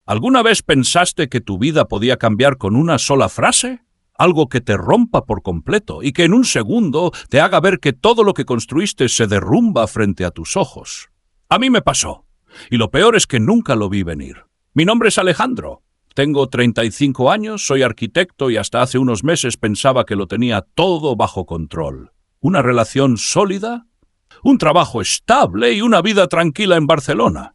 ¿Alguna vez pensaste que tu vida podía cambiar con una sola frase? Algo que te rompa por completo y que en un segundo te haga ver que todo lo que construiste se derrumba frente a tus ojos. A mí me pasó, y lo peor es que nunca lo vi venir. Mi nombre es Alejandro. Tengo 35 años, soy arquitecto y hasta hace unos meses pensaba que lo tenía todo bajo control. Una relación sólida, un trabajo estable y una vida tranquila en Barcelona.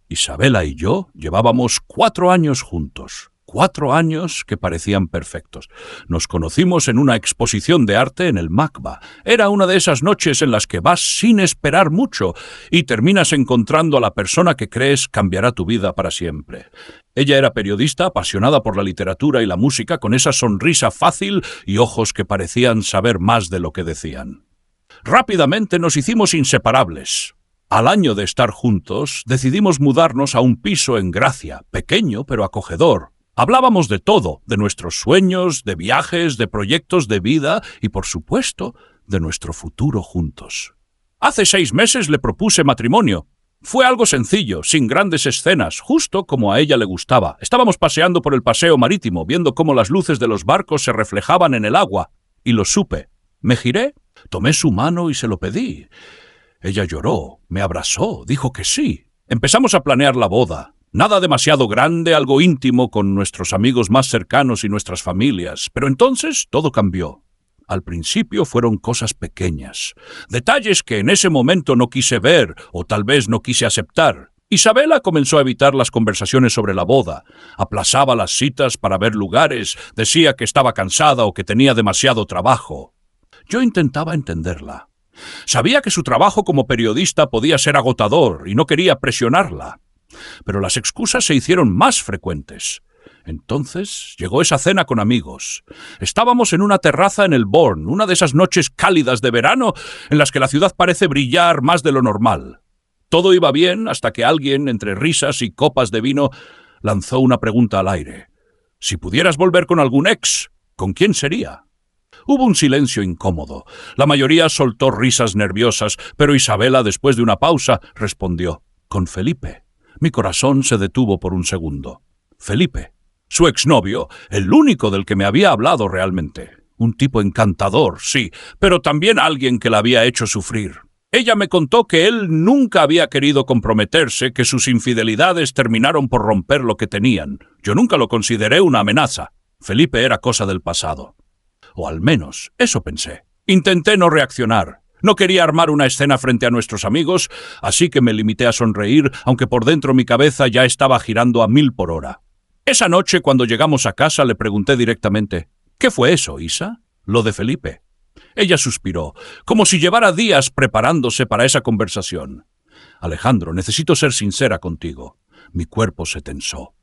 Isabela y yo llevábamos 4 años juntos. 4 años que parecían perfectos. Nos conocimos en una exposición de arte en el MACBA. Era una de esas noches en las que vas sin esperar mucho y terminas encontrando a la persona que crees cambiará tu vida para siempre. Ella era periodista, apasionada por la literatura y la música, con esa sonrisa fácil y ojos que parecían saber más de lo que decían. Rápidamente nos hicimos inseparables. Al año de estar juntos, decidimos mudarnos a un piso en Gracia, pequeño pero acogedor. Hablábamos de todo, de nuestros sueños, de viajes, de proyectos de vida y, por supuesto, de nuestro futuro juntos. Hace 6 meses le propuse matrimonio. Fue algo sencillo, sin grandes escenas, justo como a ella le gustaba. Estábamos paseando por el paseo marítimo, viendo cómo las luces de los barcos se reflejaban en el agua, y lo supe. Me giré, tomé su mano y se lo pedí. Ella lloró, me abrazó, dijo que sí. Empezamos a planear la boda. Nada demasiado grande, algo íntimo con nuestros amigos más cercanos y nuestras familias. Pero entonces todo cambió. Al principio fueron cosas pequeñas, detalles que en ese momento no quise ver o tal vez no quise aceptar. Isabela comenzó a evitar las conversaciones sobre la boda, aplazaba las citas para ver lugares, decía que estaba cansada o que tenía demasiado trabajo. Yo intentaba entenderla. Sabía que su trabajo como periodista podía ser agotador y no quería presionarla. Pero las excusas se hicieron más frecuentes. Entonces llegó esa cena con amigos. Estábamos en una terraza en el Born, una de esas noches cálidas de verano en las que la ciudad parece brillar más de lo normal. Todo iba bien hasta que alguien, entre risas y copas de vino, lanzó una pregunta al aire. Si pudieras volver con algún ex, ¿con quién sería? Hubo un silencio incómodo. La mayoría soltó risas nerviosas, pero Isabela, después de una pausa, respondió: con Felipe. Mi corazón se detuvo por un segundo. Felipe, su exnovio, el único del que me había hablado realmente. Un tipo encantador, sí, pero también alguien que la había hecho sufrir. Ella me contó que él nunca había querido comprometerse, que sus infidelidades terminaron por romper lo que tenían. Yo nunca lo consideré una amenaza. Felipe era cosa del pasado. O al menos, eso pensé. Intenté no reaccionar. No quería armar una escena frente a nuestros amigos, así que me limité a sonreír, aunque por dentro mi cabeza ya estaba girando a 1000 por hora. Esa noche, cuando llegamos a casa, le pregunté directamente: ¿qué fue eso, Isa? Lo de Felipe. Ella suspiró, como si llevara días preparándose para esa conversación. Alejandro, necesito ser sincera contigo. Mi cuerpo se tensó.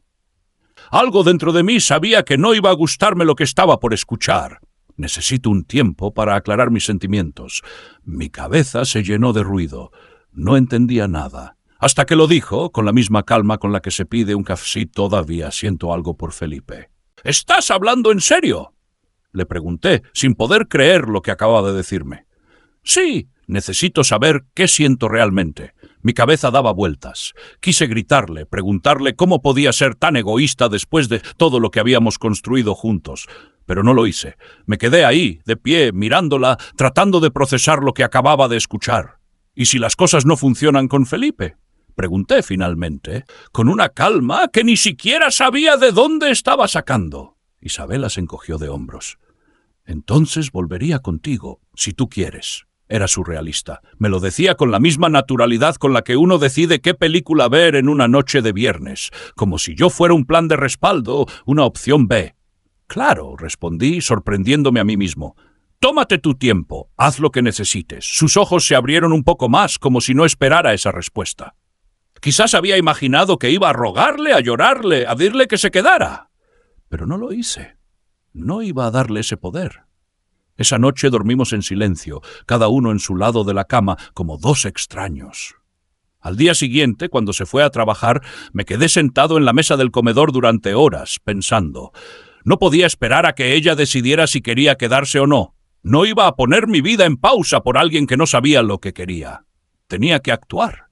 Algo dentro de mí sabía que no iba a gustarme lo que estaba por escuchar. Necesito un tiempo para aclarar mis sentimientos. Mi cabeza se llenó de ruido. No entendía nada. Hasta que lo dijo, con la misma calma con la que se pide un café. Todavía siento algo por Felipe. ¿Estás hablando en serio?, le pregunté, sin poder creer lo que acababa de decirme. Sí, necesito saber qué siento realmente. Mi cabeza daba vueltas. Quise gritarle, preguntarle cómo podía ser tan egoísta después de todo lo que habíamos construido juntos. Pero no lo hice. Me quedé ahí, de pie, mirándola, tratando de procesar lo que acababa de escuchar. ¿Y si las cosas no funcionan con Felipe?, pregunté finalmente, con una calma que ni siquiera sabía de dónde estaba sacando. Isabela se encogió de hombros. Entonces volvería contigo, si tú quieres. Era surrealista. Me lo decía con la misma naturalidad con la que uno decide qué película ver en una noche de viernes, como si yo fuera un plan de respaldo, una opción B. Claro, respondí, sorprendiéndome a mí mismo. Tómate tu tiempo, haz lo que necesites. Sus ojos se abrieron un poco más, como si no esperara esa respuesta. Quizás había imaginado que iba a rogarle, a llorarle, a decirle que se quedara. Pero no lo hice. No iba a darle ese poder. Esa noche dormimos en silencio, cada uno en su lado de la cama, como 2 extraños. Al día siguiente, cuando se fue a trabajar, me quedé sentado en la mesa del comedor durante horas, pensando. No podía esperar a que ella decidiera si quería quedarse o no. No iba a poner mi vida en pausa por alguien que no sabía lo que quería. Tenía que actuar.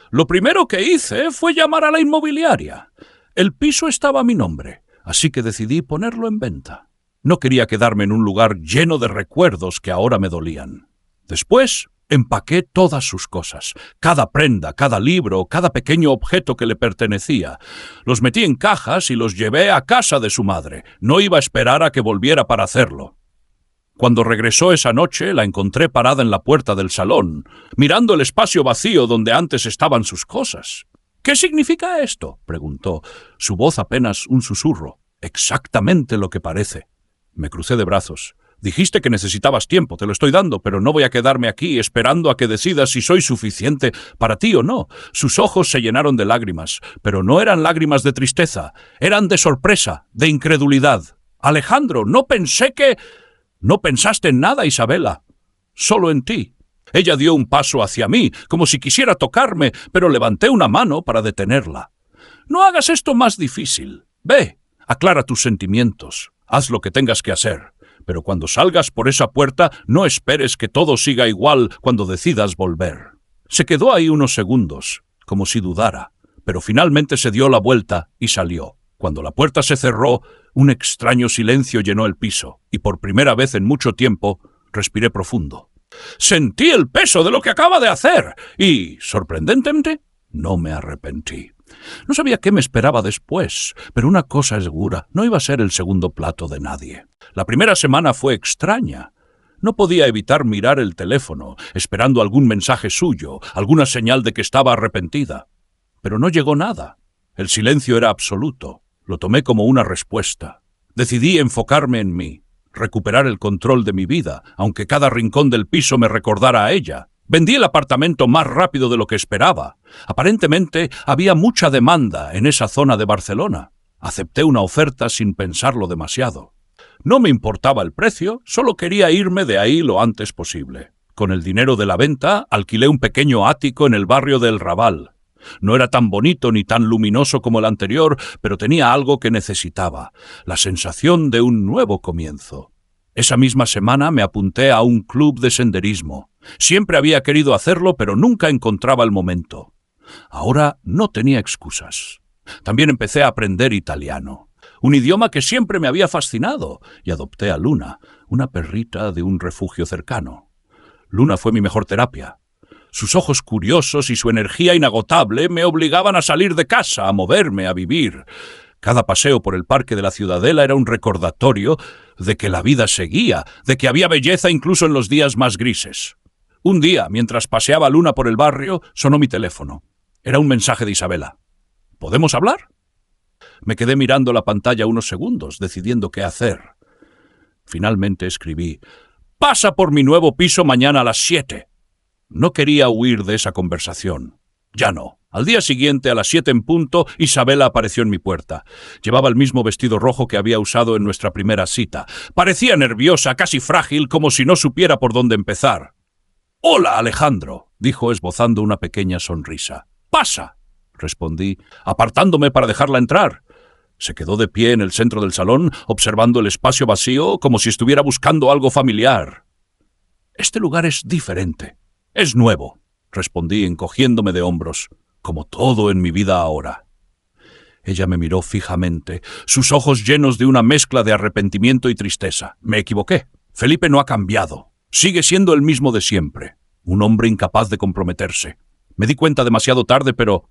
Lo primero que hice fue llamar a la inmobiliaria. El piso estaba a mi nombre, así que decidí ponerlo en venta. No quería quedarme en un lugar lleno de recuerdos que ahora me dolían. Después empaqué todas sus cosas, cada prenda, cada libro, cada pequeño objeto que le pertenecía. Los metí en cajas y los llevé a casa de su madre. No iba a esperar a que volviera para hacerlo. Cuando regresó esa noche, la encontré parada en la puerta del salón, mirando el espacio vacío donde antes estaban sus cosas. «¿Qué significa esto?», preguntó, su voz apenas un susurro. «Exactamente lo que parece». Me crucé de brazos. «Dijiste que necesitabas tiempo, te lo estoy dando, pero no voy a quedarme aquí esperando a que decidas si soy suficiente para ti o no». Sus ojos se llenaron de lágrimas, pero no eran lágrimas de tristeza, eran de sorpresa, de incredulidad. «Alejandro, no pensé que...» «No pensaste en nada, Isabela. Solo en ti». Ella dio un paso hacia mí, como si quisiera tocarme, pero levanté una mano para detenerla. «No hagas esto más difícil. Ve, aclara tus sentimientos. Haz lo que tengas que hacer. Pero cuando salgas por esa puerta, no esperes que todo siga igual cuando decidas volver». Se quedó ahí unos segundos, como si dudara, pero finalmente se dio la vuelta y salió. Cuando la puerta se cerró, un extraño silencio llenó el piso, y por primera vez en mucho tiempo respiré profundo. Sentí el peso de lo que acaba de hacer, y, sorprendentemente, no me arrepentí. No sabía qué me esperaba después, pero una cosa es segura, no iba a ser el segundo plato de nadie. La primera semana fue extraña. No podía evitar mirar el teléfono, esperando algún mensaje suyo, alguna señal de que estaba arrepentida. Pero no llegó nada. El silencio era absoluto. Lo tomé como una respuesta. Decidí enfocarme en mí, recuperar el control de mi vida, aunque cada rincón del piso me recordara a ella. Vendí el apartamento más rápido de lo que esperaba. Aparentemente había mucha demanda en esa zona de Barcelona. Acepté una oferta sin pensarlo demasiado. No me importaba el precio, solo quería irme de ahí lo antes posible. Con el dinero de la venta, alquilé un pequeño ático en el barrio del Raval. No era tan bonito ni tan luminoso como el anterior, pero tenía algo que necesitaba, la sensación de un nuevo comienzo. Esa misma semana me apunté a un club de senderismo. Siempre había querido hacerlo, pero nunca encontraba el momento. Ahora no tenía excusas. También empecé a aprender italiano, un idioma que siempre me había fascinado, y adopté a Luna, una perrita de un refugio cercano. Luna fue mi mejor terapia. Sus ojos curiosos y su energía inagotable me obligaban a salir de casa, a moverme, a vivir. Cada paseo por el parque de la Ciudadela era un recordatorio de que la vida seguía, de que había belleza incluso en los días más grises. Un día, mientras paseaba Luna por el barrio, sonó mi teléfono. Era un mensaje de Isabela. ¿Podemos hablar? Me quedé mirando la pantalla unos segundos, decidiendo qué hacer. Finalmente escribí: «Pasa por mi nuevo piso mañana a las 7». No quería huir de esa conversación. Ya no. Al día siguiente, a las 7 en punto, Isabela apareció en mi puerta. Llevaba el mismo vestido rojo que había usado en nuestra primera cita. Parecía nerviosa, casi frágil, como si no supiera por dónde empezar. «Hola, Alejandro», dijo esbozando una pequeña sonrisa. «Pasa», respondí, apartándome para dejarla entrar. Se quedó de pie en el centro del salón, observando el espacio vacío como si estuviera buscando algo familiar. «Este lugar es diferente. Es nuevo», respondí encogiéndome de hombros, como todo en mi vida ahora. Ella me miró fijamente, sus ojos llenos de una mezcla de arrepentimiento y tristeza. Me equivoqué. Felipe no ha cambiado. Sigue siendo el mismo de siempre. Un hombre incapaz de comprometerse. Me di cuenta demasiado tarde, pero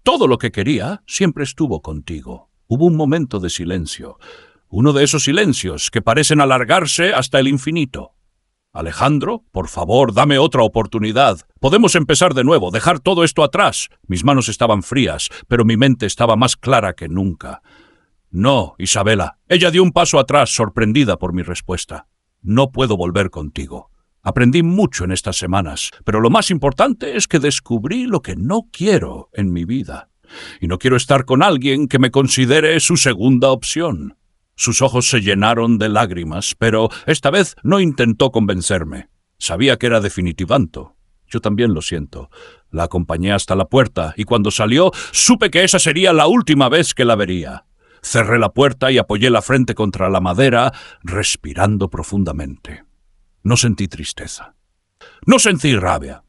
todo lo que quería siempre estuvo contigo. Hubo un momento de silencio. Uno de esos silencios que parecen alargarse hasta el infinito. «Alejandro, por favor, dame otra oportunidad. Podemos empezar de nuevo, dejar todo esto atrás». Mis manos estaban frías, pero mi mente estaba más clara que nunca. «No, Isabela». Ella dio un paso atrás, sorprendida por mi respuesta. «No puedo volver contigo. Aprendí mucho en estas semanas, pero lo más importante es que descubrí lo que no quiero en mi vida. Y no quiero estar con alguien que me considere su segunda opción». Sus ojos se llenaron de lágrimas, pero esta vez no intentó convencerme. Sabía que era definitivante. Yo también lo siento. La acompañé hasta la puerta, y cuando salió, supe que esa sería la última vez que la vería. Cerré la puerta y apoyé la frente contra la madera, respirando profundamente. No sentí tristeza. No sentí rabia.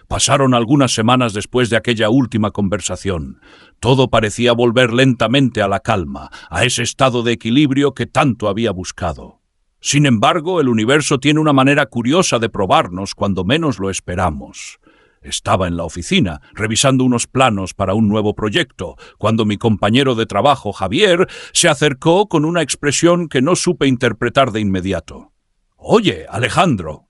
Pasaron algunas semanas después de aquella última conversación. Todo parecía volver lentamente a la calma, a ese estado de equilibrio que tanto había buscado. Sin embargo, el universo tiene una manera curiosa de probarnos cuando menos lo esperamos. Estaba en la oficina, revisando unos planos para un nuevo proyecto, cuando mi compañero de trabajo, Javier, se acercó con una expresión que no supe interpretar de inmediato. «Oye, Alejandro,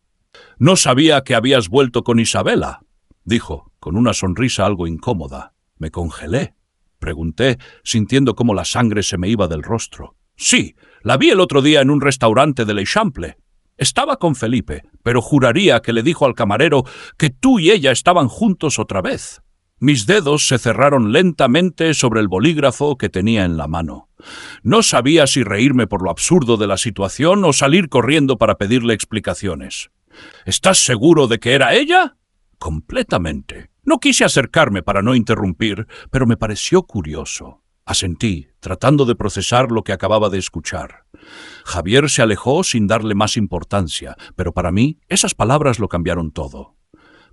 no sabía que habías vuelto con Isabela», dijo, con una sonrisa algo incómoda. Me congelé. Pregunté, sintiendo cómo la sangre se me iba del rostro. «Sí, la vi el otro día en un restaurante de l'Eixample. Estaba con Felipe, pero juraría que le dijo al camarero que tú y ella estaban juntos otra vez». Mis dedos se cerraron lentamente sobre el bolígrafo que tenía en la mano. No sabía si reírme por lo absurdo de la situación o salir corriendo para pedirle explicaciones. «¿Estás seguro de que era ella?» «Completamente». No quise acercarme para no interrumpir, pero me pareció curioso. Asentí, tratando de procesar lo que acababa de escuchar. Javier se alejó sin darle más importancia, pero para mí esas palabras lo cambiaron todo.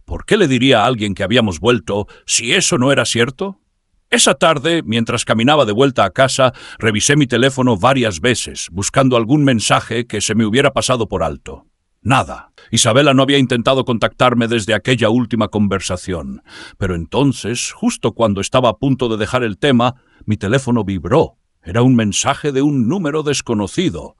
¿Por qué le diría a alguien que habíamos vuelto si eso no era cierto? Esa tarde, mientras caminaba de vuelta a casa, revisé mi teléfono varias veces, buscando algún mensaje que se me hubiera pasado por alto. Nada. Isabela no había intentado contactarme desde aquella última conversación. Pero entonces, justo cuando estaba a punto de dejar el tema, mi teléfono vibró. Era un mensaje de un número desconocido.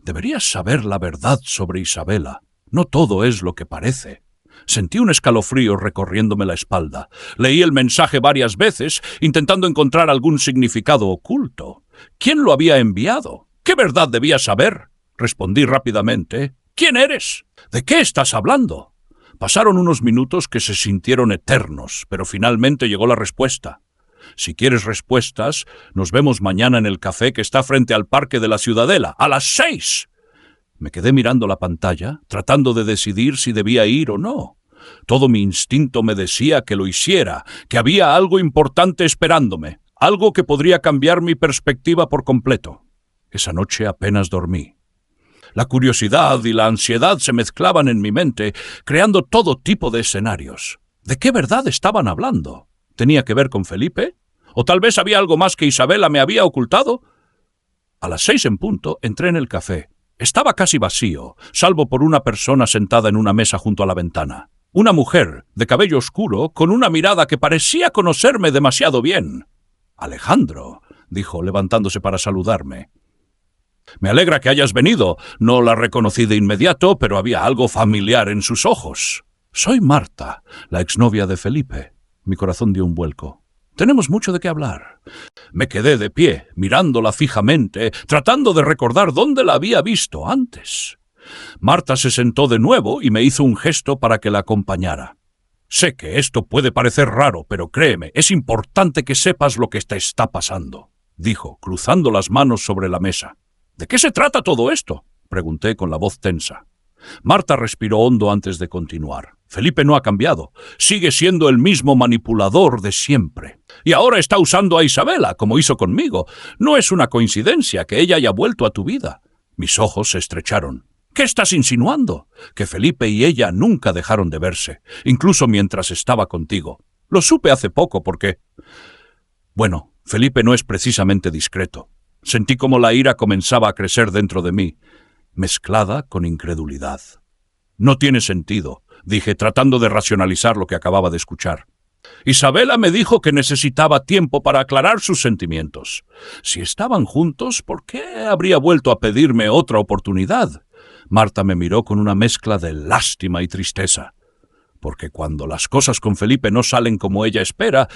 Deberías saber la verdad sobre Isabela. No todo es lo que parece. Sentí un escalofrío recorriéndome la espalda. Leí el mensaje varias veces, intentando encontrar algún significado oculto. ¿Quién lo había enviado? ¿Qué verdad debía saber? Respondí rápidamente. «¿Quién eres? ¿De qué estás hablando?» Pasaron unos minutos que se sintieron eternos, pero finalmente llegó la respuesta. «Si quieres respuestas, nos vemos mañana en el café que está frente al Parque de la Ciudadela, a las 6». Me quedé mirando la pantalla, tratando de decidir si debía ir o no. Todo mi instinto me decía que lo hiciera, que había algo importante esperándome, algo que podría cambiar mi perspectiva por completo. Esa noche apenas dormí. La curiosidad y la ansiedad se mezclaban en mi mente, creando todo tipo de escenarios. ¿De qué verdad estaban hablando? ¿Tenía que ver con Felipe? ¿O tal vez había algo más que Isabela me había ocultado? A las 6 en punto entré en el café. Estaba casi vacío, salvo por una persona sentada en una mesa junto a la ventana. Una mujer, de cabello oscuro, con una mirada que parecía conocerme demasiado bien. «Alejandro», dijo, levantándose para saludarme. «Me alegra que hayas venido. No la reconocí de inmediato, pero había algo familiar en sus ojos». «Soy Marta, la exnovia de Felipe». Mi corazón dio un vuelco. «Tenemos mucho de qué hablar». Me quedé de pie, mirándola fijamente, tratando de recordar dónde la había visto antes. Marta se sentó de nuevo y me hizo un gesto para que la acompañara. «Sé que esto puede parecer raro, pero créeme, es importante que sepas lo que te está pasando», dijo, cruzando las manos sobre la mesa. «¿De qué se trata todo esto?», pregunté con la voz tensa. Marta respiró hondo antes de continuar. «Felipe no ha cambiado. Sigue siendo el mismo manipulador de siempre. Y ahora está usando a Isabela, como hizo conmigo. No es una coincidencia que ella haya vuelto a tu vida». Mis ojos se estrecharon. «¿Qué estás insinuando?» «Que Felipe y ella nunca dejaron de verse, incluso mientras estaba contigo. Lo supe hace poco porque...» Bueno, Felipe no es precisamente discreto. Sentí como la ira comenzaba a crecer dentro de mí, mezclada con incredulidad. «No tiene sentido», dije, tratando de racionalizar lo que acababa de escuchar. «Isabela me dijo que necesitaba tiempo para aclarar sus sentimientos. Si estaban juntos, ¿por qué habría vuelto a pedirme otra oportunidad?» Marta me miró con una mezcla de lástima y tristeza. «Porque cuando las cosas con Felipe no salen como ella espera,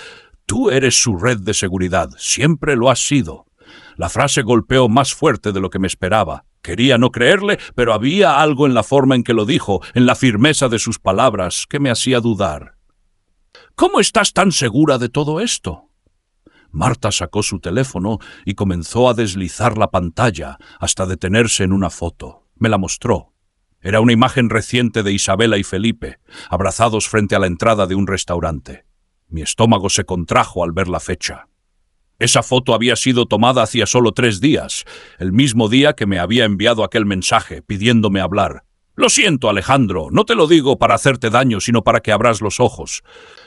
tú eres su red de seguridad, siempre lo has sido». La frase golpeó más fuerte de lo que me esperaba. Quería no creerle, pero había algo en la forma en que lo dijo, en la firmeza de sus palabras, que me hacía dudar. «¿Cómo estás tan segura de todo esto?» Marta sacó su teléfono y comenzó a deslizar la pantalla hasta detenerse en una foto. Me la mostró. Era una imagen reciente de Isabela y Felipe, abrazados frente a la entrada de un restaurante. Mi estómago se contrajo al ver la fecha. Esa foto había sido tomada hacía solo 3 días, el mismo día que me había enviado aquel mensaje pidiéndome hablar. Lo siento, Alejandro, no te lo digo para hacerte daño, sino para que abras los ojos.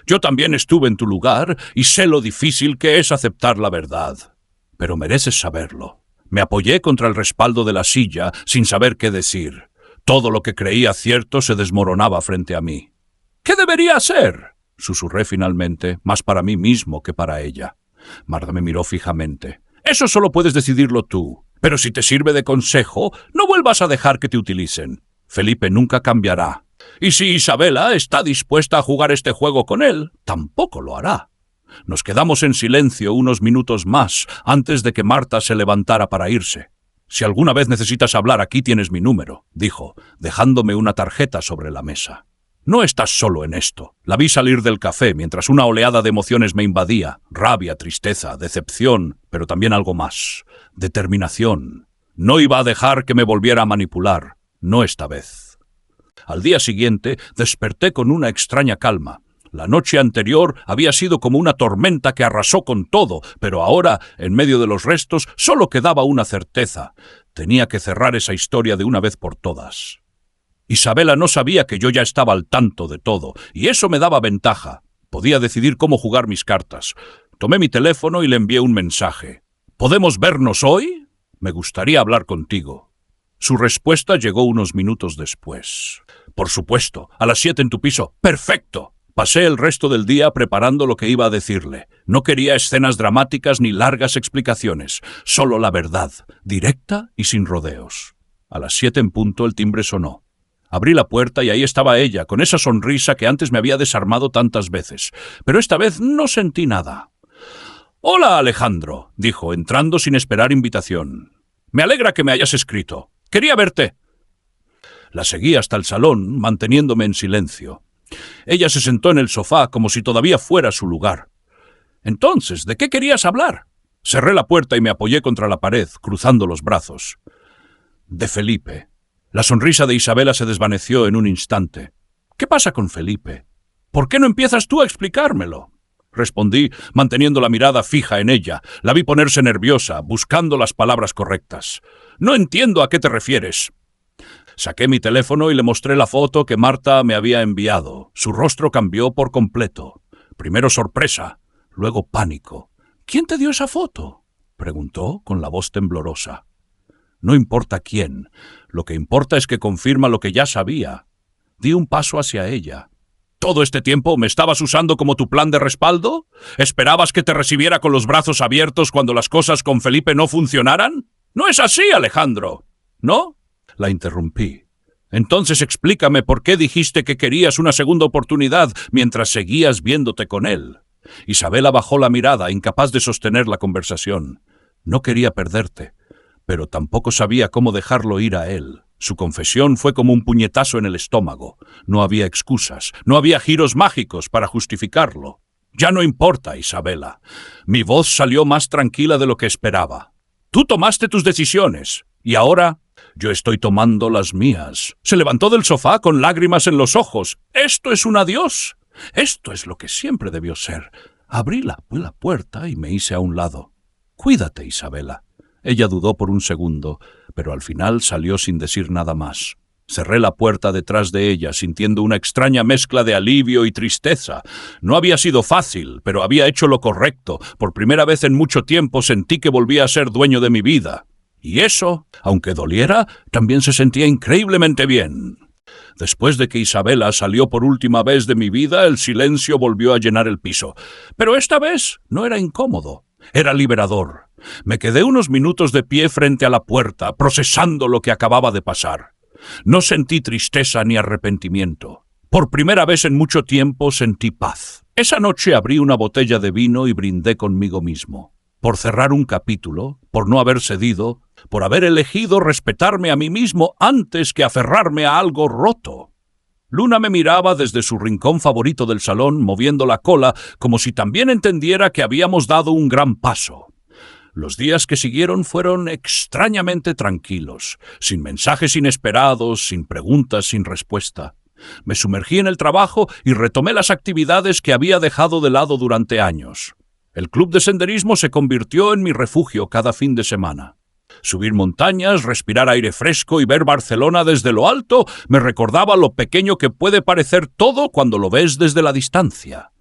Yo también estuve en tu lugar y sé lo difícil que es aceptar la verdad. Pero mereces saberlo. Me apoyé contra el respaldo de la silla sin saber qué decir. Todo lo que creía cierto se desmoronaba frente a mí. ¿Qué debería hacer?, susurré finalmente, más para mí mismo que para ella. Marta me miró fijamente. Eso solo puedes decidirlo tú. Pero si te sirve de consejo, no vuelvas a dejar que te utilicen. Felipe nunca cambiará. Y si Isabela está dispuesta a jugar este juego con él, tampoco lo hará. Nos quedamos en silencio unos minutos más antes de que Marta se levantara para irse. Si alguna vez necesitas hablar, aquí tienes mi número, dijo, dejándome una tarjeta sobre la mesa. No estás solo en esto. La vi salir del café mientras una oleada de emociones me invadía. Rabia, tristeza, decepción, pero también algo más. Determinación. No iba a dejar que me volviera a manipular. No esta vez. Al día siguiente desperté con una extraña calma. La noche anterior había sido como una tormenta que arrasó con todo, pero ahora, en medio de los restos, solo quedaba una certeza. Tenía que cerrar esa historia de una vez por todas. Isabela no sabía que yo ya estaba al tanto de todo, y eso me daba ventaja. Podía decidir cómo jugar mis cartas. Tomé mi teléfono y le envié un mensaje. ¿Podemos vernos hoy? Me gustaría hablar contigo. Su respuesta llegó unos minutos después. Por supuesto, a las 7 en tu piso. ¡Perfecto! Pasé el resto del día preparando lo que iba a decirle. No quería escenas dramáticas ni largas explicaciones, solo la verdad, directa y sin rodeos. A las 7 en punto el timbre sonó. Abrí la puerta y ahí estaba ella, con esa sonrisa que antes me había desarmado tantas veces. Pero esta vez no sentí nada. «Hola, Alejandro», dijo, entrando sin esperar invitación. «Me alegra que me hayas escrito. Quería verte». La seguí hasta el salón, manteniéndome en silencio. Ella se sentó en el sofá como si todavía fuera su lugar. «Entonces, ¿de qué querías hablar?» Cerré la puerta y me apoyé contra la pared, cruzando los brazos. «De Felipe». La sonrisa de Isabela se desvaneció en un instante. «¿Qué pasa con Felipe? ¿Por qué no empiezas tú a explicármelo?», respondí, manteniendo la mirada fija en ella. La vi ponerse nerviosa, buscando las palabras correctas. «No entiendo a qué te refieres». Saqué mi teléfono y le mostré la foto que Marta me había enviado. Su rostro cambió por completo. Primero sorpresa, luego pánico. «¿Quién te dio esa foto?», preguntó con la voz temblorosa. «No importa quién. Lo que importa es que confirma lo que ya sabía». Di un paso hacia ella. «¿Todo este tiempo me estabas usando como tu plan de respaldo? ¿Esperabas que te recibiera con los brazos abiertos cuando las cosas con Felipe no funcionaran? No es así, Alejandro. ¿No?», la interrumpí. «Entonces explícame por qué dijiste que querías una segunda oportunidad mientras seguías viéndote con él». Isabela bajó la mirada, incapaz de sostener la conversación. No quería perderte, pero tampoco sabía cómo dejarlo ir a él. Su confesión fue como un puñetazo en el estómago. No había excusas, no había giros mágicos para justificarlo. «Ya no importa, Isabela». Mi voz salió más tranquila de lo que esperaba. «Tú tomaste tus decisiones, y ahora yo estoy tomando las mías». Se levantó del sofá con lágrimas en los ojos. «Esto es un adiós. Esto es lo que siempre debió ser». Abrí la puerta y me hice a un lado. «Cuídate, Isabela». Ella dudó por un segundo, pero al final salió sin decir nada más. Cerré la puerta detrás de ella, sintiendo una extraña mezcla de alivio y tristeza. No había sido fácil, pero había hecho lo correcto. Por primera vez en mucho tiempo sentí que volvía a ser dueño de mi vida. Y eso, aunque doliera, también se sentía increíblemente bien. Después de que Isabela salió por última vez de mi vida, el silencio volvió a llenar el piso. Pero esta vez no era incómodo, era liberador. Me quedé unos minutos de pie frente a la puerta, procesando lo que acababa de pasar. No sentí tristeza ni arrepentimiento. Por primera vez en mucho tiempo sentí paz. Esa noche abrí una botella de vino y brindé conmigo mismo. Por cerrar un capítulo, por no haber cedido, por haber elegido respetarme a mí mismo antes que aferrarme a algo roto. Luna me miraba desde su rincón favorito del salón, moviendo la cola, como si también entendiera que habíamos dado un gran paso. Los días que siguieron fueron extrañamente tranquilos, sin mensajes inesperados, sin preguntas sin respuesta. Me sumergí en el trabajo y retomé las actividades que había dejado de lado durante años. El club de senderismo se convirtió en mi refugio cada fin de semana. Subir montañas, respirar aire fresco y ver Barcelona desde lo alto me recordaba lo pequeño que puede parecer todo cuando lo ves desde la distancia.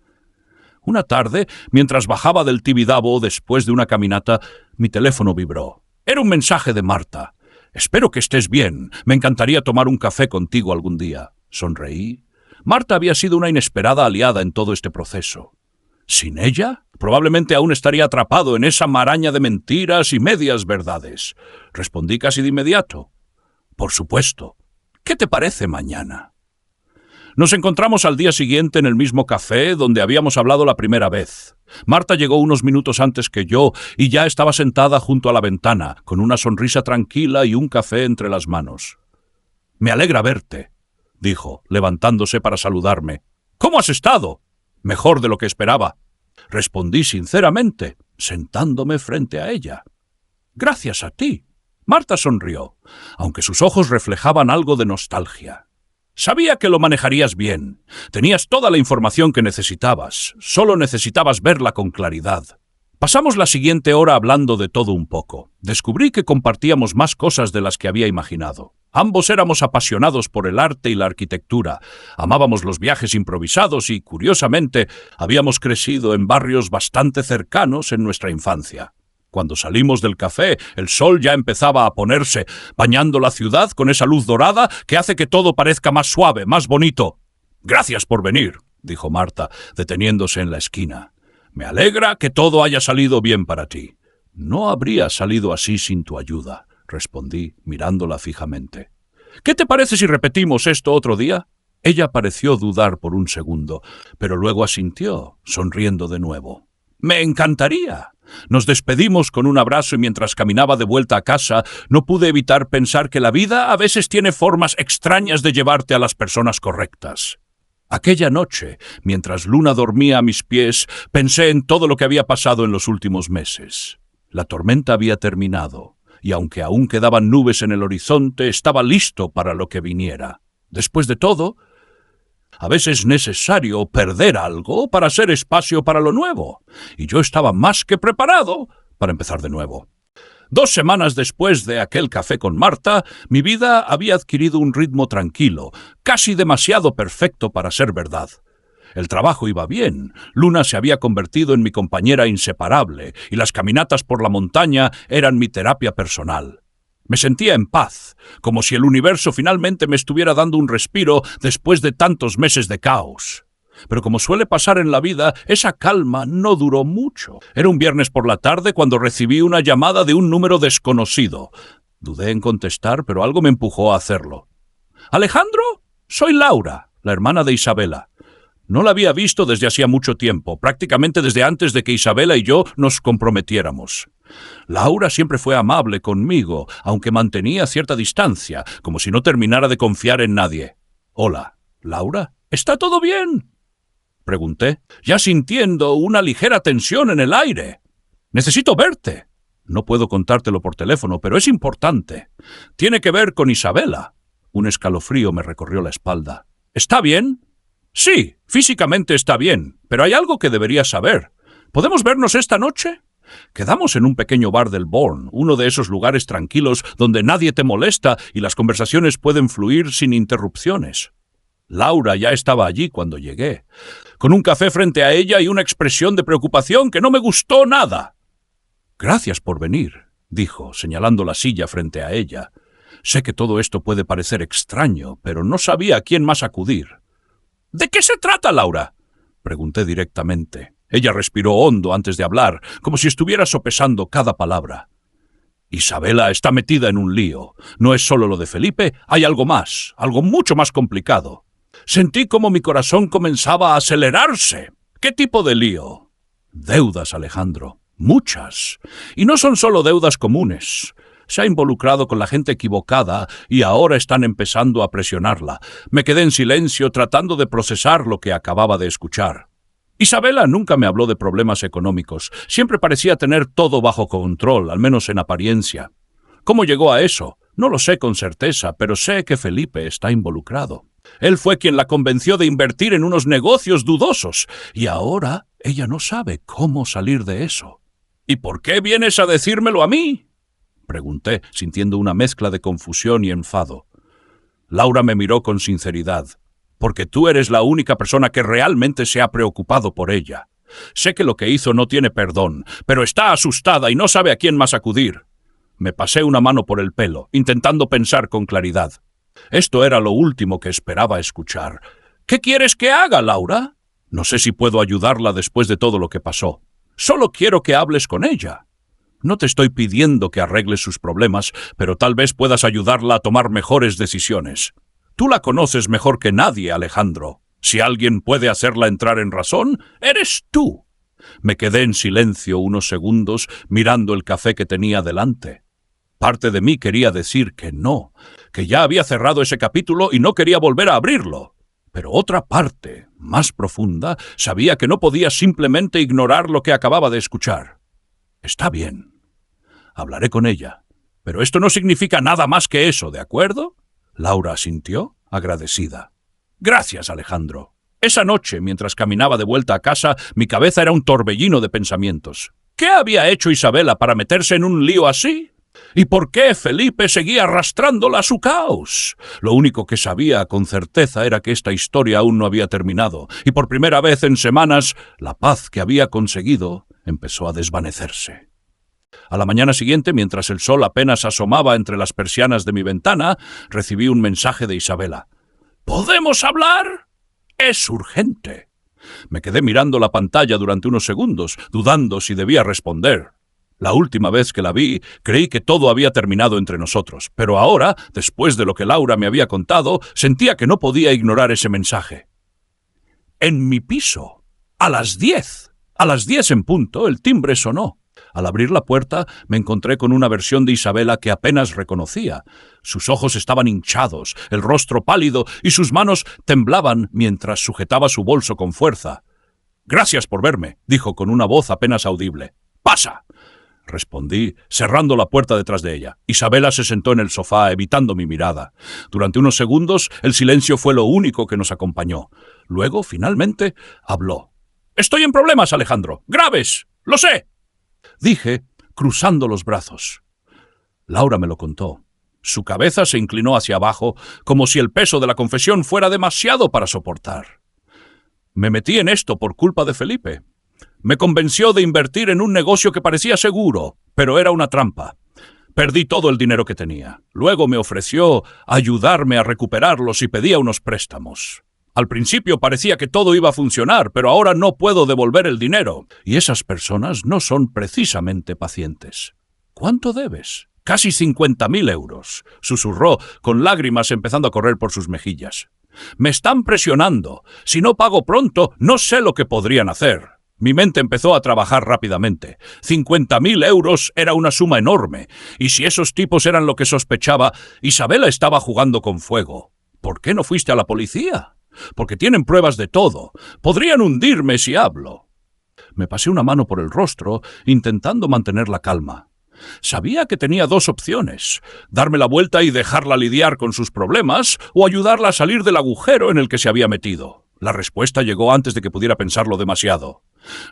Una tarde, mientras bajaba del Tibidabo después de una caminata, mi teléfono vibró. Era un mensaje de Marta. «Espero que estés bien. Me encantaría tomar un café contigo algún día». Sonreí. Marta había sido una inesperada aliada en todo este proceso. Sin ella, probablemente aún estaría atrapado en esa maraña de mentiras y medias verdades. Respondí casi de inmediato. «Por supuesto. ¿Qué te parece mañana?» Nos encontramos al día siguiente en el mismo café donde habíamos hablado la primera vez. Marta llegó unos minutos antes que yo y ya estaba sentada junto a la ventana, con una sonrisa tranquila y un café entre las manos. «Me alegra verte», dijo, levantándose para saludarme. «¿Cómo has estado?» «Mejor de lo que esperaba», respondí sinceramente, sentándome frente a ella. «Gracias a ti». Marta sonrió, aunque sus ojos reflejaban algo de nostalgia. «Sabía que lo manejarías bien. Tenías toda la información que necesitabas. Solo necesitabas verla con claridad». Pasamos la siguiente hora hablando de todo un poco. Descubrí que compartíamos más cosas de las que había imaginado. Ambos éramos apasionados por el arte y la arquitectura. Amábamos los viajes improvisados y, curiosamente, habíamos crecido en barrios bastante cercanos en nuestra infancia. Cuando salimos del café, el sol ya empezaba a ponerse, bañando la ciudad con esa luz dorada que hace que todo parezca más suave, más bonito. «Gracias por venir», dijo Marta, deteniéndose en la esquina. «Me alegra que todo haya salido bien para ti». «No habría salido así sin tu ayuda», respondí, mirándola fijamente. «¿Qué te parece si repetimos esto otro día?» Ella pareció dudar por un segundo, pero luego asintió, sonriendo de nuevo. «Me encantaría». Nos despedimos con un abrazo y mientras caminaba de vuelta a casa no pude evitar pensar que la vida a veces tiene formas extrañas de llevarte a las personas correctas. Aquella noche, mientras Luna dormía a mis pies, pensé en todo lo que había pasado en los últimos meses. La tormenta había terminado, y aunque aún quedaban nubes en el horizonte, estaba listo para lo que viniera. Después de todo, a veces es necesario perder algo para hacer espacio para lo nuevo, y yo estaba más que preparado para empezar de nuevo. 2 semanas después de aquel café con Marta, mi vida había adquirido un ritmo tranquilo, casi demasiado perfecto para ser verdad. El trabajo iba bien, Luna se había convertido en mi compañera inseparable, y las caminatas por la montaña eran mi terapia personal. Me sentía en paz, como si el universo finalmente me estuviera dando un respiro después de tantos meses de caos. Pero como suele pasar en la vida, esa calma no duró mucho. Era un viernes por la tarde cuando recibí una llamada de un número desconocido. Dudé en contestar, pero algo me empujó a hacerlo. «¿Alejandro? Soy Laura, la hermana de Isabela». No la había visto desde hacía mucho tiempo, prácticamente desde antes de que Isabela y yo nos comprometiéramos. Laura siempre fue amable conmigo, aunque mantenía cierta distancia, como si no terminara de confiar en nadie. «Hola, Laura, ¿está todo bien?», pregunté, ya sintiendo una ligera tensión en el aire. «Necesito verte». «No puedo contártelo por teléfono, pero es importante. Tiene que ver con Isabela». Un escalofrío me recorrió la espalda. «¿Está bien?» «Sí, físicamente está bien, pero hay algo que deberías saber. ¿Podemos vernos esta noche?» Quedamos en un pequeño bar del Born, uno de esos lugares tranquilos donde nadie te molesta y las conversaciones pueden fluir sin interrupciones. Laura ya estaba allí cuando llegué, con un café frente a ella y una expresión de preocupación que no me gustó nada. «Gracias por venir», dijo, señalando la silla frente a ella. Sé que todo esto puede parecer extraño, pero no sabía a quién más acudir. «¿De qué se trata, Laura?», pregunté directamente. Ella respiró hondo antes de hablar, como si estuviera sopesando cada palabra. «Isabela está metida en un lío. No es solo lo de Felipe, hay algo más, algo mucho más complicado». Sentí como mi corazón comenzaba a acelerarse. «¿Qué tipo de lío?» «Deudas, Alejandro. Muchas. Y no son solo deudas comunes. Se ha involucrado con la gente equivocada y ahora están empezando a presionarla». Me quedé en silencio tratando de procesar lo que acababa de escuchar. Isabela nunca me habló de problemas económicos. Siempre parecía tener todo bajo control, al menos en apariencia. ¿Cómo llegó a eso? No lo sé con certeza, pero sé que Felipe está involucrado. Él fue quien la convenció de invertir en unos negocios dudosos, y ahora ella no sabe cómo salir de eso. «¿Y por qué vienes a decírmelo a mí?». Pregunté, sintiendo una mezcla de confusión y enfado. Laura me miró con sinceridad. Porque tú eres la única persona que realmente se ha preocupado por ella. Sé que lo que hizo no tiene perdón, pero está asustada y no sabe a quién más acudir. Me pasé una mano por el pelo, intentando pensar con claridad. Esto era lo último que esperaba escuchar. ¿Qué quieres que haga, Laura? No sé si puedo ayudarla después de todo lo que pasó. Solo quiero que hables con ella. No te estoy pidiendo que arregles sus problemas, pero tal vez puedas ayudarla a tomar mejores decisiones. Tú la conoces mejor que nadie, Alejandro. Si alguien puede hacerla entrar en razón, eres tú. Me quedé en silencio unos segundos mirando el café que tenía delante. Parte de mí quería decir que no, que ya había cerrado ese capítulo y no quería volver a abrirlo. Pero otra parte, más profunda, sabía que no podía simplemente ignorar lo que acababa de escuchar. Está bien. Hablaré con ella. Pero esto no significa nada más que eso, ¿de acuerdo? Laura asintió, agradecida. Gracias, Alejandro. Esa noche, mientras caminaba de vuelta a casa, mi cabeza era un torbellino de pensamientos. ¿Qué había hecho Isabela para meterse en un lío así? ¿Y por qué Felipe seguía arrastrándola a su caos? Lo único que sabía con certeza era que esta historia aún no había terminado, y por primera vez en semanas, la paz que había conseguido empezó a desvanecerse. A la mañana siguiente, mientras el sol apenas asomaba entre las persianas de mi ventana, recibí un mensaje de Isabela. ¿Podemos hablar? Es urgente. Me quedé mirando la pantalla durante unos segundos, dudando si debía responder. La última vez que la vi, creí que todo había terminado entre nosotros, pero ahora, después de lo que Laura me había contado, sentía que no podía ignorar ese mensaje. En mi piso, a las 10. A las 10 en punto, el timbre sonó. Al abrir la puerta, me encontré con una versión de Isabela que apenas reconocía. Sus ojos estaban hinchados, el rostro pálido y sus manos temblaban mientras sujetaba su bolso con fuerza. «Gracias por verme», dijo con una voz apenas audible. «¡Pasa!», respondí, cerrando la puerta detrás de ella. Isabela se sentó en el sofá, evitando mi mirada. Durante unos segundos, el silencio fue lo único que nos acompañó. Luego, finalmente, habló. «Estoy en problemas, Alejandro. ¡Graves! ¡Lo sé!», dije, cruzando los brazos. Laura me lo contó. Su cabeza se inclinó hacia abajo, como si el peso de la confesión fuera demasiado para soportar. Me metí en esto por culpa de Felipe. Me convenció de invertir en un negocio que parecía seguro, pero era una trampa. Perdí todo el dinero que tenía. Luego me ofreció ayudarme a recuperarlos y pedía unos préstamos. Al principio parecía que todo iba a funcionar, pero ahora no puedo devolver el dinero. Y esas personas no son precisamente pacientes. ¿Cuánto debes? Casi 50.000 euros, susurró, con lágrimas empezando a correr por sus mejillas. Me están presionando. Si no pago pronto, no sé lo que podrían hacer. Mi mente empezó a trabajar rápidamente. 50.000 euros era una suma enorme. Y si esos tipos eran lo que sospechaba, Isabela estaba jugando con fuego. ¿Por qué no fuiste a la policía? Porque tienen pruebas de todo. Podrían hundirme si hablo. Me pasé una mano por el rostro, intentando mantener la calma. Sabía que tenía dos opciones: darme la vuelta y dejarla lidiar con sus problemas, o ayudarla a salir del agujero en el que se había metido. La respuesta llegó antes de que pudiera pensarlo demasiado.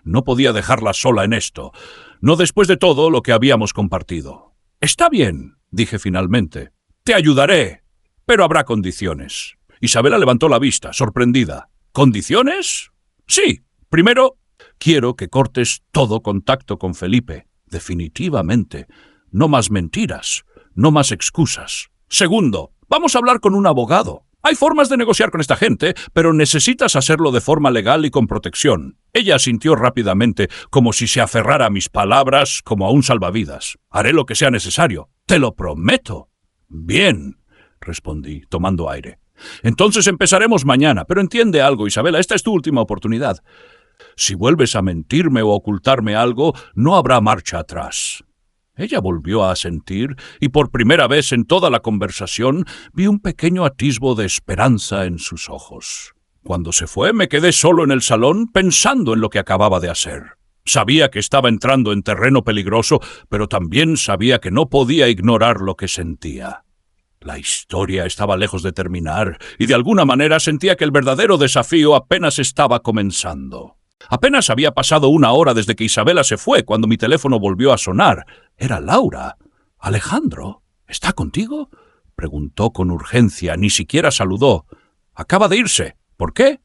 No podía dejarla sola en esto, no después de todo lo que habíamos compartido. «Está bien», dije finalmente. «Te ayudaré, pero habrá condiciones». Isabela levantó la vista, sorprendida. «¿Condiciones?» «Sí. Primero, quiero que cortes todo contacto con Felipe. Definitivamente. No más mentiras. No más excusas. Segundo, vamos a hablar con un abogado. Hay formas de negociar con esta gente, pero necesitas hacerlo de forma legal y con protección». Ella asintió rápidamente, como si se aferrara a mis palabras como a un salvavidas. «Haré lo que sea necesario. Te lo prometo». «Bien», respondí, tomando aire. «Entonces empezaremos mañana, pero entiende algo, Isabela, esta es tu última oportunidad. Si vuelves a mentirme o a ocultarme algo, no habrá marcha atrás». Ella volvió a asentir y por primera vez en toda la conversación vi un pequeño atisbo de esperanza en sus ojos. Cuando se fue, me quedé solo en el salón pensando en lo que acababa de hacer. Sabía que estaba entrando en terreno peligroso, pero también sabía que no podía ignorar lo que sentía. La historia estaba lejos de terminar, y de alguna manera sentía que el verdadero desafío apenas estaba comenzando. Apenas había pasado una hora desde que Isabela se fue cuando mi teléfono volvió a sonar. Era Laura. —¿Alejandro? ¿Está contigo? —preguntó con urgencia. Ni siquiera saludó. —Acaba de irse. ¿Por qué?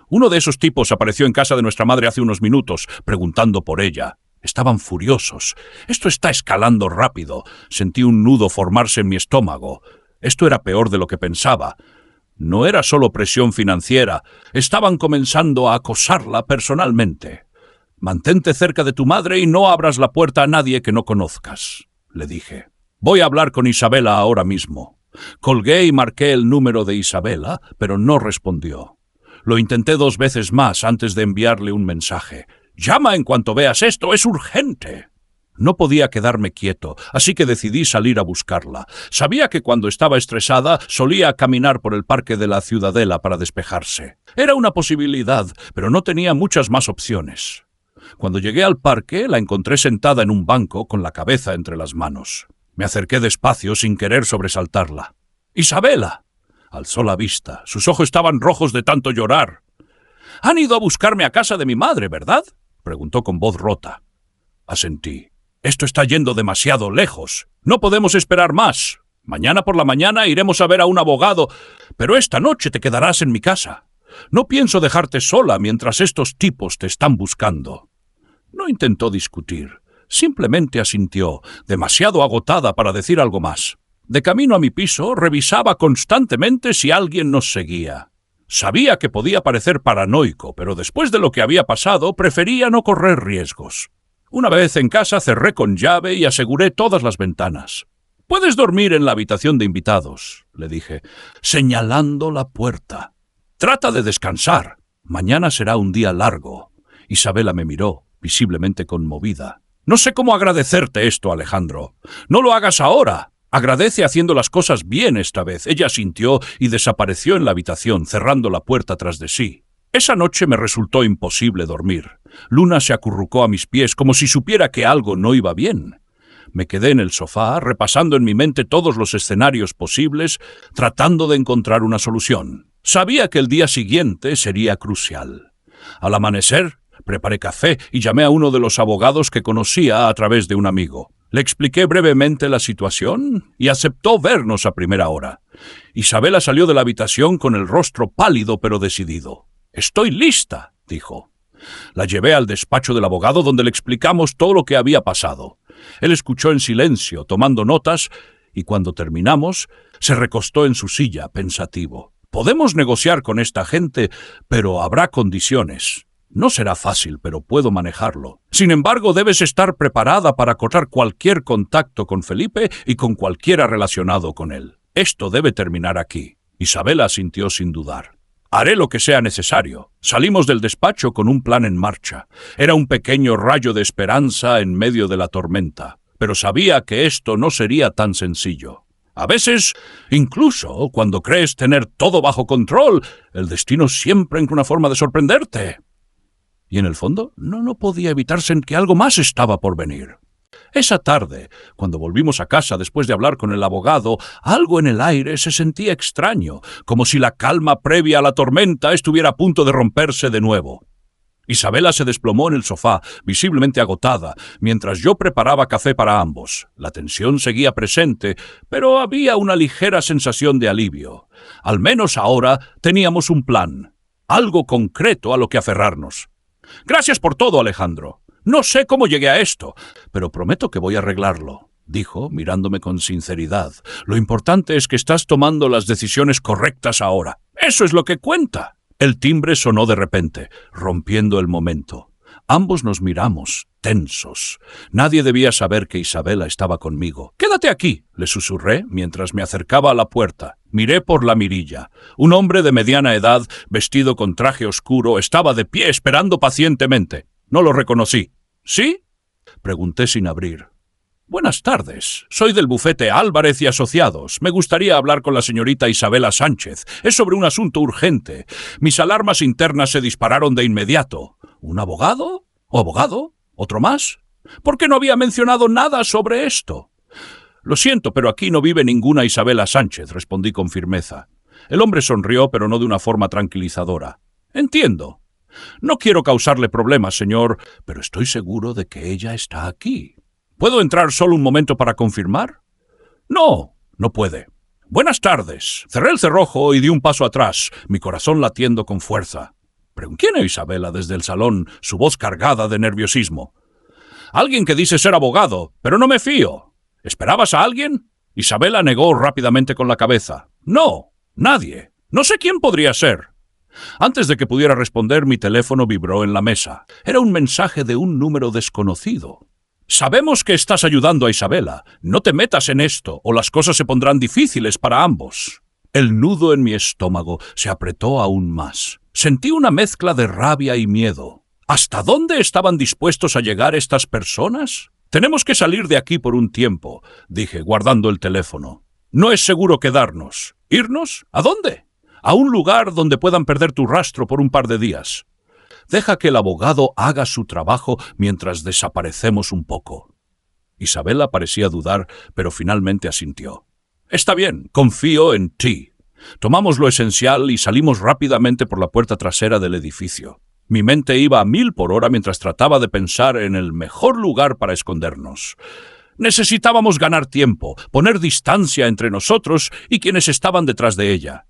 Uno de esos tipos apareció en casa de nuestra madre hace unos minutos, preguntando por ella. Estaban furiosos. Esto está escalando rápido. Sentí un nudo formarse en mi estómago. Esto era peor de lo que pensaba. No era solo presión financiera. Estaban comenzando a acosarla personalmente. —Mantente cerca de tu madre y no abras la puerta a nadie que no conozcas —le dije—. Voy a hablar con Isabela ahora mismo. Colgué y marqué el número de Isabela, pero no respondió. Lo intenté 2 veces más antes de enviarle un mensaje. —Llama en cuanto veas esto, es urgente. No podía quedarme quieto, así que decidí salir a buscarla. Sabía que cuando estaba estresada solía caminar por el parque de la Ciudadela para despejarse. Era una posibilidad, pero no tenía muchas más opciones. Cuando llegué al parque, la encontré sentada en un banco con la cabeza entre las manos. Me acerqué despacio sin querer sobresaltarla. —¡Isabela! Alzó la vista. Sus ojos estaban rojos de tanto llorar. —Han ido a buscarme a casa de mi madre, ¿verdad? —preguntó con voz rota. Asentí. —Esto está yendo demasiado lejos. No podemos esperar más. Mañana por la mañana iremos a ver a un abogado, pero esta noche te quedarás en mi casa. No pienso dejarte sola mientras estos tipos te están buscando. No intentó discutir. Simplemente asintió, demasiado agotada para decir algo más. De camino a mi piso, revisaba constantemente si alguien nos seguía. Sabía que podía parecer paranoico, pero después de lo que había pasado, prefería no correr riesgos. Una vez en casa cerré con llave y aseguré todas las ventanas. —Puedes dormir en la habitación de invitados —le dije, señalando la puerta. —Trata de descansar. Mañana será un día largo. Isabela me miró, visiblemente conmovida. —No sé cómo agradecerte esto, Alejandro. No lo hagas ahora. Agradece haciendo las cosas bien esta vez. Ella asintió y desapareció en la habitación, cerrando la puerta tras de sí. Esa noche me resultó imposible dormir. Luna se acurrucó a mis pies como si supiera que algo no iba bien. Me quedé en el sofá, repasando en mi mente todos los escenarios posibles, tratando de encontrar una solución. Sabía que el día siguiente sería crucial. Al amanecer, preparé café y llamé a uno de los abogados que conocía a través de un amigo. Le expliqué brevemente la situación y aceptó vernos a primera hora. Isabela salió de la habitación con el rostro pálido pero decidido. —Estoy lista —dijo. La llevé al despacho del abogado donde le explicamos todo lo que había pasado. Él escuchó en silencio, tomando notas, y cuando terminamos, se recostó en su silla, pensativo. —Podemos negociar con esta gente, pero habrá condiciones. No será fácil, pero puedo manejarlo. Sin embargo, debes estar preparada para cortar cualquier contacto con Felipe y con cualquiera relacionado con él. Esto debe terminar aquí. Isabela asintió sin dudar. —Haré lo que sea necesario. Salimos del despacho con un plan en marcha. Era un pequeño rayo de esperanza en medio de la tormenta, pero sabía que esto no sería tan sencillo. A veces, incluso cuando crees tener todo bajo control, el destino siempre encuentra una forma de sorprenderte. Y en el fondo, no podía evitarse en que algo más estaba por venir. Esa tarde, cuando volvimos a casa después de hablar con el abogado, algo en el aire se sentía extraño, como si la calma previa a la tormenta estuviera a punto de romperse de nuevo. Isabela se desplomó en el sofá, visiblemente agotada, mientras yo preparaba café para ambos. La tensión seguía presente, pero había una ligera sensación de alivio. Al menos ahora teníamos un plan, algo concreto a lo que aferrarnos. —Gracias por todo, Alejandro. No sé cómo llegué a esto, pero prometo que voy a arreglarlo, dijo, mirándome con sinceridad. Lo importante es que estás tomando las decisiones correctas ahora. Eso es lo que cuenta. El timbre sonó de repente, rompiendo el momento. Ambos nos miramos, tensos. Nadie debía saber que Isabela estaba conmigo. —Quédate aquí —le susurré mientras me acercaba a la puerta. Miré por la mirilla. Un hombre de mediana edad, vestido con traje oscuro, estaba de pie esperando pacientemente. No lo reconocí. —¿Sí? —pregunté sin abrir. —Buenas tardes. Soy del bufete Álvarez y Asociados. Me gustaría hablar con la señorita Isabela Sánchez. Es sobre un asunto urgente. Mis alarmas internas se dispararon de inmediato. —¿Un abogado? ¿O abogado? ¿Otro más? ¿Por qué no había mencionado nada sobre esto? —Lo siento, pero aquí no vive ninguna Isabela Sánchez —respondí con firmeza. El hombre sonrió, pero no de una forma tranquilizadora. —Entiendo. No quiero causarle problemas, señor, pero estoy seguro de que ella está aquí. ¿Puedo entrar solo un momento para confirmar? No, no puede. Buenas tardes. Cerré el cerrojo y di un paso atrás, mi corazón latiendo con fuerza. Pregunté a Isabela desde el salón, su voz cargada de nerviosismo. Alguien que dice ser abogado, pero no me fío. ¿Esperabas a alguien? Isabela negó rápidamente con la cabeza. No, nadie. No sé quién podría ser. Antes de que pudiera responder, mi teléfono vibró en la mesa. Era un mensaje de un número desconocido. Sabemos que estás ayudando a Isabela. No te metas en esto, o las cosas se pondrán difíciles para ambos. El nudo en mi estómago se apretó aún más. Sentí una mezcla de rabia y miedo. ¿Hasta dónde estaban dispuestos a llegar estas personas? Tenemos que salir de aquí por un tiempo, dije, guardando el teléfono. No es seguro quedarnos. ¿Irnos? ¿A dónde? A un lugar donde puedan perder tu rastro por un par de días. Deja que el abogado haga su trabajo mientras desaparecemos un poco. Isabela parecía dudar, pero finalmente asintió. Está bien, confío en ti. Tomamos lo esencial y salimos rápidamente por la puerta trasera del edificio. Mi mente iba a 1000 por hora mientras trataba de pensar en el mejor lugar para escondernos. Necesitábamos ganar tiempo, poner distancia entre nosotros y quienes estaban detrás de ella.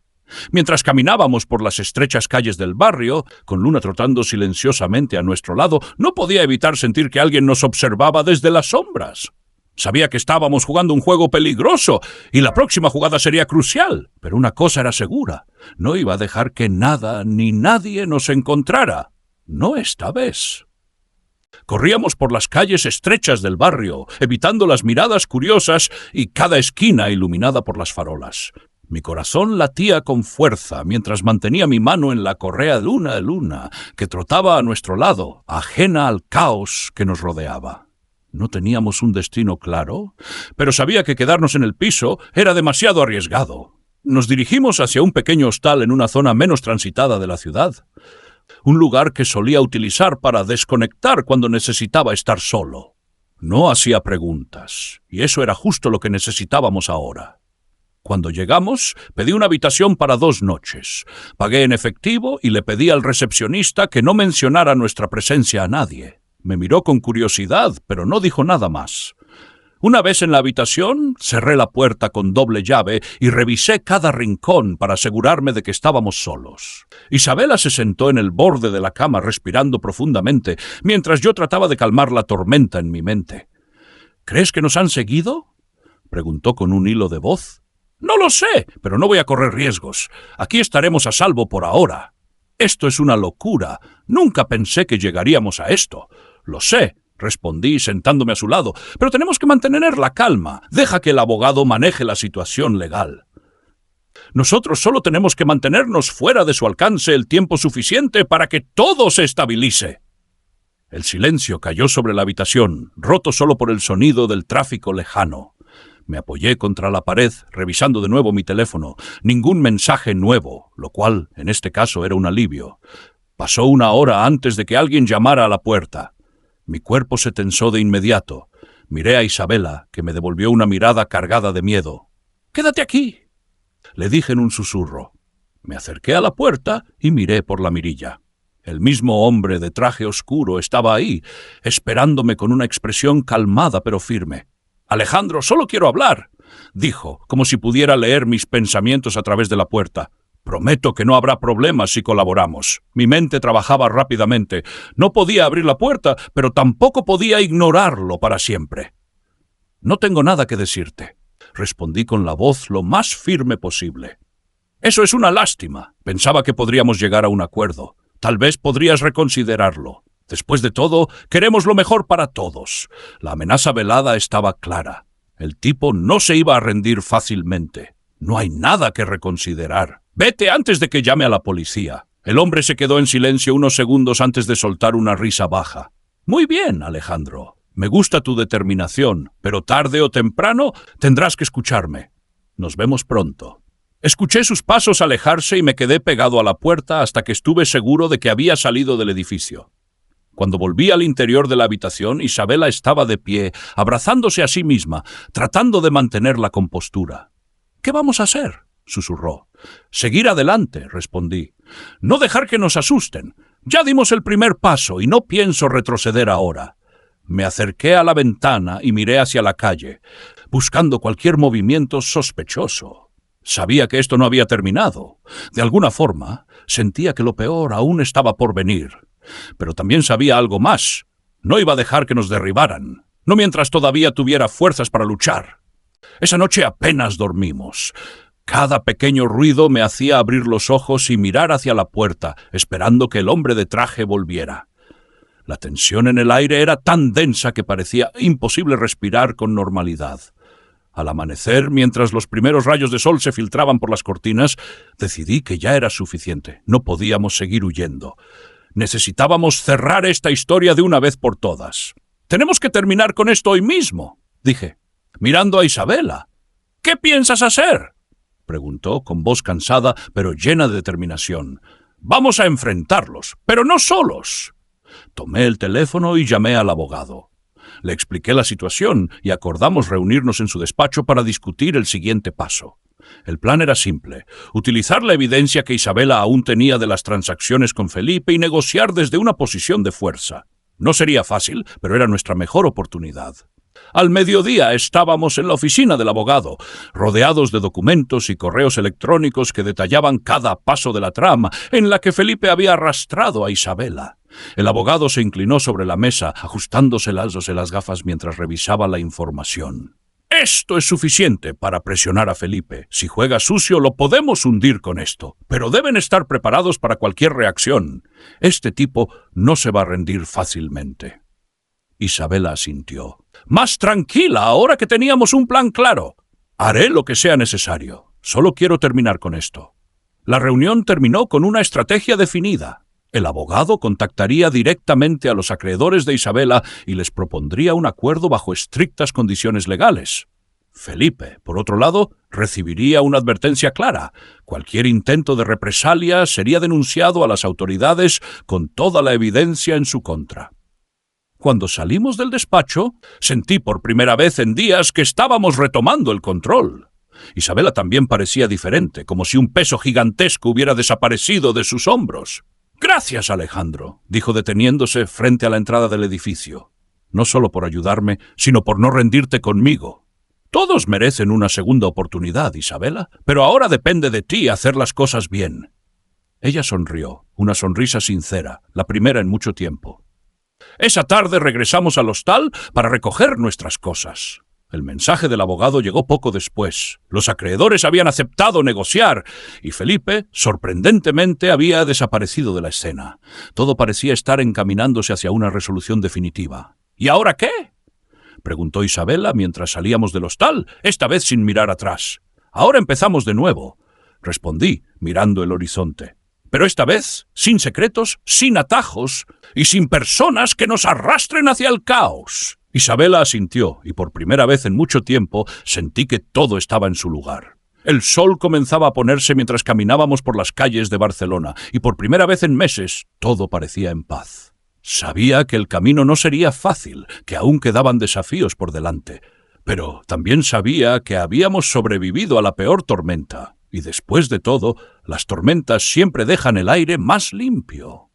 Mientras caminábamos por las estrechas calles del barrio, con Luna trotando silenciosamente a nuestro lado, no podía evitar sentir que alguien nos observaba desde las sombras. Sabía que estábamos jugando un juego peligroso y la próxima jugada sería crucial, pero una cosa era segura, no iba a dejar que nada ni nadie nos encontrara. No esta vez. Corríamos por las calles estrechas del barrio, evitando las miradas curiosas y cada esquina iluminada por las farolas. Mi corazón latía con fuerza mientras mantenía mi mano en la correa Luna, que trotaba a nuestro lado, ajena al caos que nos rodeaba. No teníamos un destino claro, pero sabía que quedarnos en el piso era demasiado arriesgado. Nos dirigimos hacia un pequeño hostal en una zona menos transitada de la ciudad, un lugar que solía utilizar para desconectar cuando necesitaba estar solo. No hacía preguntas, y eso era justo lo que necesitábamos ahora. Cuando llegamos, pedí una habitación para 2 noches. Pagué en efectivo y le pedí al recepcionista que no mencionara nuestra presencia a nadie. Me miró con curiosidad, pero no dijo nada más. Una vez en la habitación, cerré la puerta con doble llave y revisé cada rincón para asegurarme de que estábamos solos. Isabela se sentó en el borde de la cama respirando profundamente, mientras yo trataba de calmar la tormenta en mi mente. ¿Crees que nos han seguido?, preguntó con un hilo de voz. No lo sé, pero no voy a correr riesgos. Aquí estaremos a salvo por ahora. Esto es una locura. Nunca pensé que llegaríamos a esto. Lo sé, respondí sentándome a su lado, pero tenemos que mantener la calma. Deja que el abogado maneje la situación legal. Nosotros solo tenemos que mantenernos fuera de su alcance el tiempo suficiente para que todo se estabilice. El silencio cayó sobre la habitación, roto solo por el sonido del tráfico lejano. Me apoyé contra la pared, revisando de nuevo mi teléfono. Ningún mensaje nuevo, lo cual, en este caso, era un alivio. Pasó 1 hora antes de que alguien llamara a la puerta. Mi cuerpo se tensó de inmediato. Miré a Isabela, que me devolvió una mirada cargada de miedo. «¡Quédate aquí!», le dije en un susurro. Me acerqué a la puerta y miré por la mirilla. El mismo hombre de traje oscuro estaba ahí, esperándome con una expresión calmada pero firme. «Alejandro, solo quiero hablar», dijo, como si pudiera leer mis pensamientos a través de la puerta. «Prometo que no habrá problemas si colaboramos». Mi mente trabajaba rápidamente. No podía abrir la puerta, pero tampoco podía ignorarlo para siempre. «No tengo nada que decirte», respondí con la voz lo más firme posible. «Eso es una lástima. Pensaba que podríamos llegar a un acuerdo. Tal vez podrías reconsiderarlo. Después de todo, queremos lo mejor para todos». La amenaza velada estaba clara. El tipo no se iba a rendir fácilmente. No hay nada que reconsiderar. «Vete antes de que llame a la policía». El hombre se quedó en silencio unos segundos antes de soltar una risa baja. «Muy bien, Alejandro. Me gusta tu determinación, pero tarde o temprano tendrás que escucharme. Nos vemos pronto». Escuché sus pasos alejarse y me quedé pegado a la puerta hasta que estuve seguro de que había salido del edificio. Cuando volví al interior de la habitación, Isabela estaba de pie, abrazándose a sí misma, tratando de mantener la compostura. «¿Qué vamos a hacer?», susurró. «Seguir adelante», respondí. «No dejar que nos asusten. Ya dimos el primer paso y no pienso retroceder ahora». Me acerqué a la ventana y miré hacia la calle, buscando cualquier movimiento sospechoso. Sabía que esto no había terminado. De alguna forma, sentía que lo peor aún estaba por venir. Pero también sabía algo más. No iba a dejar que nos derribaran, no mientras todavía tuviera fuerzas para luchar. Esa noche apenas dormimos. Cada pequeño ruido me hacía abrir los ojos y mirar hacia la puerta, esperando que el hombre de traje volviera. La tensión en el aire era tan densa que parecía imposible respirar con normalidad. Al amanecer, mientras los primeros rayos de sol se filtraban por las cortinas, decidí que ya era suficiente. No podíamos seguir huyendo. Necesitábamos cerrar esta historia de una vez por todas. «Tenemos que terminar con esto hoy mismo», dije, mirando a Isabela. «¿Qué piensas hacer?», preguntó con voz cansada, pero llena de determinación. «Vamos a enfrentarlos, pero no solos». Tomé el teléfono y llamé al abogado. Le expliqué la situación y acordamos reunirnos en su despacho para discutir el siguiente paso. El plan era simple: utilizar la evidencia que Isabela aún tenía de las transacciones con Felipe y negociar desde una posición de fuerza. No sería fácil, pero era nuestra mejor oportunidad. Al mediodía estábamos en la oficina del abogado, rodeados de documentos y correos electrónicos que detallaban cada paso de la trama en la que Felipe había arrastrado a Isabela. El abogado se inclinó sobre la mesa, ajustándose las gafas mientras revisaba la información. «Esto es suficiente para presionar a Felipe. Si juega sucio, lo podemos hundir con esto. Pero deben estar preparados para cualquier reacción. Este tipo no se va a rendir fácilmente». Isabela asintió. «Más tranquila, ahora que teníamos un plan claro. Haré lo que sea necesario. Solo quiero terminar con esto». La reunión terminó con una estrategia definida. El abogado contactaría directamente a los acreedores de Isabela y les propondría un acuerdo bajo estrictas condiciones legales. Felipe, por otro lado, recibiría una advertencia clara. Cualquier intento de represalia sería denunciado a las autoridades con toda la evidencia en su contra. Cuando salimos del despacho, sentí por primera vez en días que estábamos retomando el control. Isabela también parecía diferente, como si un peso gigantesco hubiera desaparecido de sus hombros. «Gracias, Alejandro», dijo deteniéndose frente a la entrada del edificio. «No solo por ayudarme, sino por no rendirte conmigo. Todos merecen una segunda oportunidad, Isabela, pero ahora depende de ti hacer las cosas bien». Ella sonrió, una sonrisa sincera, la primera en mucho tiempo. Esa tarde regresamos al hostal para recoger nuestras cosas. El mensaje del abogado llegó poco después. Los acreedores habían aceptado negociar y Felipe, sorprendentemente, había desaparecido de la escena. Todo parecía estar encaminándose hacia una resolución definitiva. «¿Y ahora qué?», preguntó Isabela mientras salíamos del hostal, esta vez sin mirar atrás. «Ahora empezamos de nuevo», respondí, mirando el horizonte. «Pero esta vez, sin secretos, sin atajos y sin personas que nos arrastren hacia el caos». Isabela asintió y por primera vez en mucho tiempo sentí que todo estaba en su lugar. El sol comenzaba a ponerse mientras caminábamos por las calles de Barcelona y por primera vez en meses todo parecía en paz. Sabía que el camino no sería fácil, que aún quedaban desafíos por delante, pero también sabía que habíamos sobrevivido a la peor tormenta y después de todo, las tormentas siempre dejan el aire más limpio.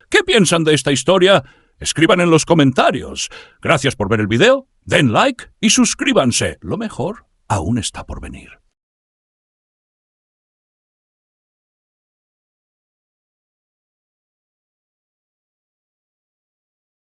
¿Qué piensan de esta historia? Escriban en los comentarios. Gracias por ver el video, den like y suscríbanse. Lo mejor aún está por venir.